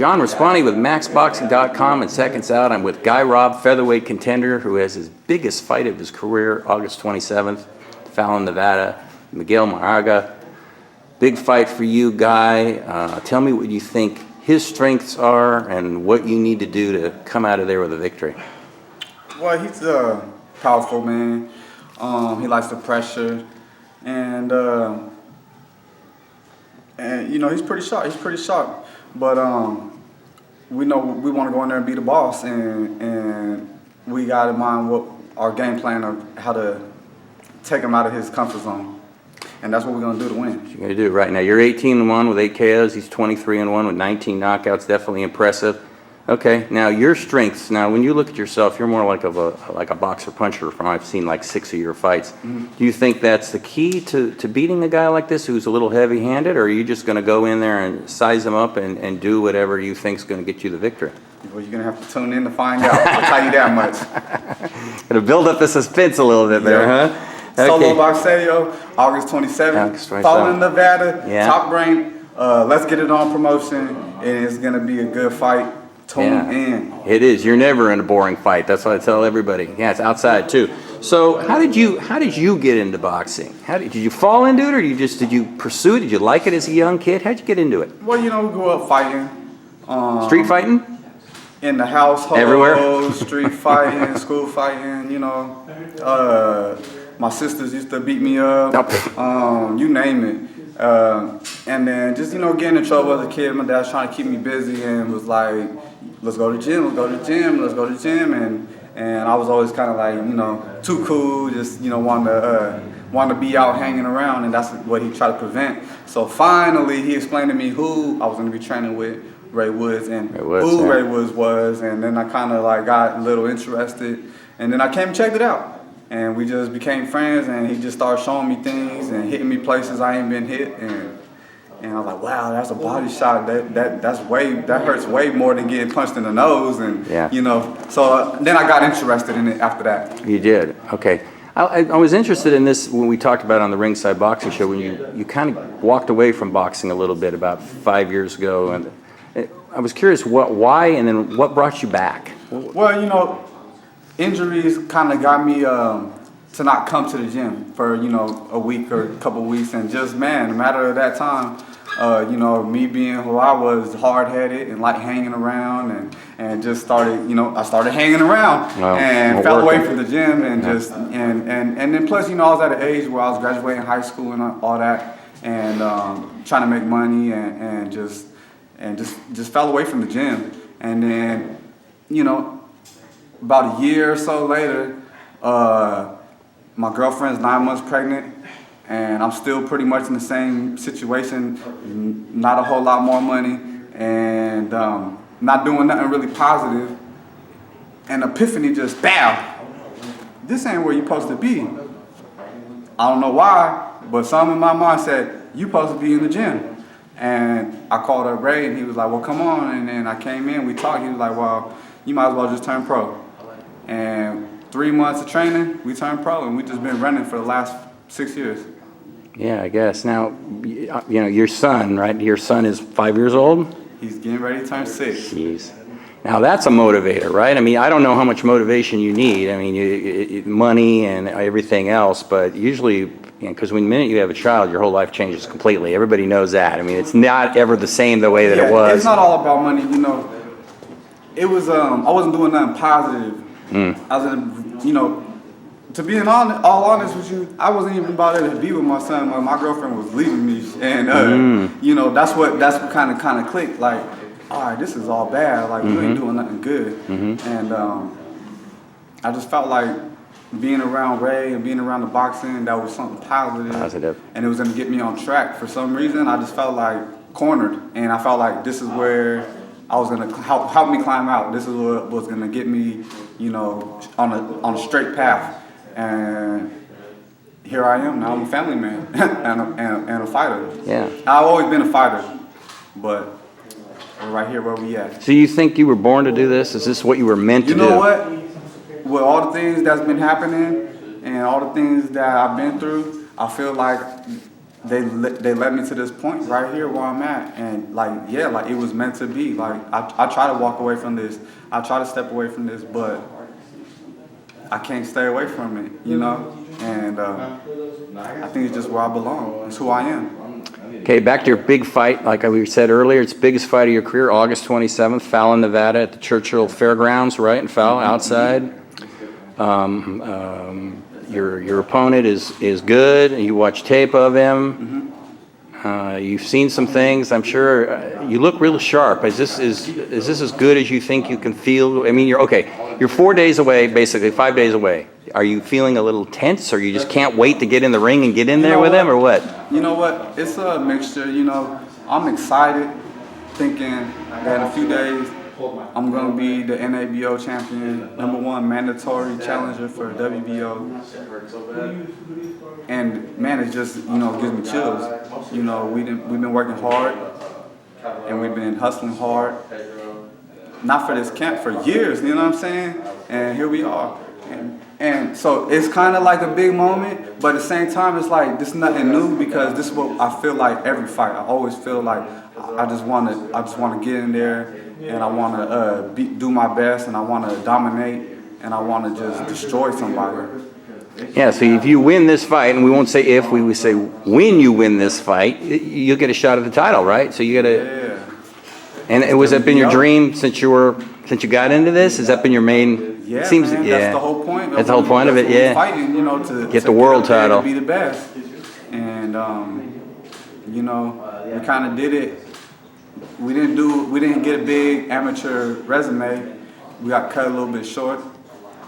John Raspanti with MaxBoxing.com and Seconds Out. I'm with Robb, featherweight contender, who has his biggest fight of his career, August 27th, Fallon, Nevada. Miguel Marriaga. Big fight for you, Guy. Tell me what you think his strengths are and what you need to do to come out of there with a victory. Well, he's a powerful man. He likes the pressure, and you know, he's pretty sharp. He's pretty sharp. But we know we want to go in there and be the boss, and we got in mind what our game plan of how to take him out of his comfort zone. And that's what we're going to do to win. You're going to do right now. You're 18-1 with 8 KOs. He's 23-1 with 19 knockouts. Definitely impressive. Okay, now your strengths. Now, when you look at yourself, you're more like a boxer puncher. From I've seen like 6 of your fights. Mm-hmm. Do you think that's the key to beating a guy like this who's a little heavy-handed, or are you just going to go in there and size him up and do whatever you think's going to get you the victory? Well, you're going to have to tune in to find out. I'll tell you that much. Going to build up the suspense a little bit there, huh? Okay. Solo Boxeo, August 27th, Fallon, Nevada, top rank. Let's get it on promotion, and it's going to be a good fight. Tune in. It is. You're never in a boring fight. That's what I tell everybody. Yeah, it's outside too. So how did you get into boxing? Did you fall into it, or did you pursue it? Did you like it as a young kid? How'd you get into it? Well, you know, we grew up fighting. Street fighting? In the household. Everywhere? Street fighting, school fighting, you know. My sisters used to beat me up, you name it. And then just, you know, getting in trouble as a kid. My dad was trying to keep me busy and was like, let's go to the gym, let's go to the gym, let's go to the gym. And I was always kind of like, you know, too cool, just, you know, wanting to be out hanging around, and that's what he tried to prevent. So finally, he explained to me who I was going to be training with, Ray Woods, and Ray Woods was. And then I kind of like got a little interested, and then I came and checked it out. And we just became friends, and he just started showing me things and hitting me places I ain't been hit, and I was like, wow, that's a body shot. That hurts way more than getting punched in the nose, and you know. So then I got interested in it after that. You did, okay. I was interested in this when we talked about it on the Ringside Boxing Show, when you kind of walked away from boxing a little bit about 5 years ago, and I was curious why, and then what brought you back. Well, you know, injuries kind of got me to not come to the gym for, you know, a week or a couple weeks, and just, man, a matter of that time, you know, me being who I was, hard-headed and like hanging around, and just started, you know, I started hanging around and fell away from the gym, and just, and then plus, you know, I was at an age where I was graduating high school and all that, and trying to make money, and just fell away from the gym. And then, you know, about a year or so later, my girlfriend's 9 months pregnant, and I'm still pretty much in the same situation, not a whole lot more money, and not doing nothing really positive. And epiphany just, bam, this ain't where you're supposed to be. I don't know why, but something in my mind said, you're supposed to be in the gym. And I called up Ray, and he was like, well, come on. And then I came in, we talked. He was like, well, you might as well just turn pro. And 3 months of training, we turned pro, and we've just been running for the last 6 years. Yeah, I guess. Now, you know, your son, right? Your son is 5 years old? He's getting ready to turn 6. Jeez. Now, that's a motivator, right? I mean, I don't know how much motivation you need. I mean, money and everything else, but usually, because when the minute you have a child, your whole life changes completely. Everybody knows that. I mean, it's not ever the same the way that it was. It's not all about money, you know. It was, I wasn't doing nothing positive. I was in, you know, to be all honest with you, I wasn't even about to be with my son. My girlfriend was leaving me, and you know, that's what kind of clicked. Like, all right, this is all bad. Like, we ain't doing nothing good. And I just felt like being around Ray and being around the boxing, that was something positive, and it was going to get me on track. For some reason, I just felt like cornered, and I felt like this is where I was going to help me climb out. This is what was going to get me, you know, on a straight path. And here I am now. I'm a family man and a fighter. Yeah, I've always been a fighter, but we're right here where we at. So you think you were born to do this? Is this what you were meant to do? You know what? With all the things that's been happening and all the things that I've been through, I feel like they led me to this point right here where I'm at, and like yeah, like it was meant to be. Like I try to walk away from this, I try to step away from this, but I can't stay away from it, you know. And I think it's just where I belong. It's who I am. Okay, back to your big fight. Like we said earlier, it's the biggest fight of your career, August 27th, Fallon, Nevada, at the Churchill Fairgrounds, right? In Fallon, outside. Your opponent is good. You watch tape of him. You've seen some things. I'm sure you look real sharp. Is this as good as you think you can feel? I mean, you're 4 days away, basically 5 days away. Are you feeling a little tense, or you just can't wait to get in the ring and get in there with him, or what? You know what? It's a mixture. You know, I'm excited, thinking that in a few days I'm gonna be the NABO champion, #1 mandatory challenger for WBO. And man, it just gives me chills. You know, we've been working hard, and we've been hustling hard. Not for this camp for years, you know what I'm saying? And here we are. And so it's kind of like a big moment, but at the same time, it's like this is nothing new, because this is what I feel like every fight. I always feel like I just want to get in there, and I want to do my best, and I want to dominate, and I want to just destroy somebody. Yeah, so if you win this fight, and we won't say if, we would say when you win this fight, you'll get a shot at the title, right? So you got to. Yeah. And was that been your dream since you got into this? Has that been your main? Yeah, seems, man, yeah. that's the whole point. That's the whole point of it, yeah. Fighting, to get the world title, to be the best, and we kind of did it. We didn't get a big amateur resume. We got cut a little bit short,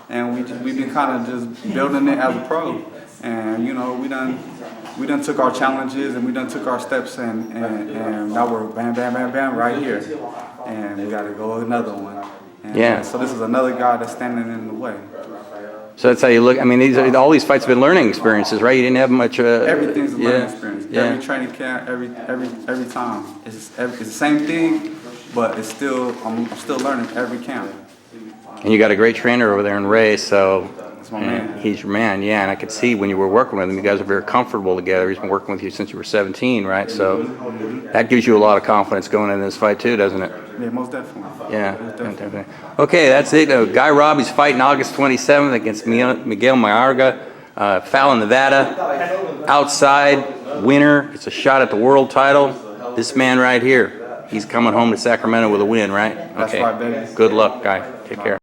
and we've been kind of just building it as a pro. And we done took our challenges, and we done took our steps, and now we're bam, bam, bam, bam right here, and we got to go another one. And yeah. So this is another guy that's standing in the way. So that's how you look. I mean, all these fights have been learning experiences, right? You didn't have much. Everything's a learning experience. Yeah. Every training camp, every time. It's the same thing, but I'm still learning every camp. And you got a great trainer over there in Ray, so. That's my man. He's your man, yeah. And I could see when you were working with him, you guys are very comfortable together. He's been working with you since you were 17, right? So that gives you a lot of confidence going into this fight too, doesn't it? Yeah, most definitely. Yeah. Most definitely. Okay, that's it. Guy Robb, he's fighting August 27th against Miguel Marriaga, Fallon, Nevada. Outside winner. It's a shot at the world title. This man right here. He's coming home to Sacramento with a win, right? That's right, baby. Good luck, guy. Take care.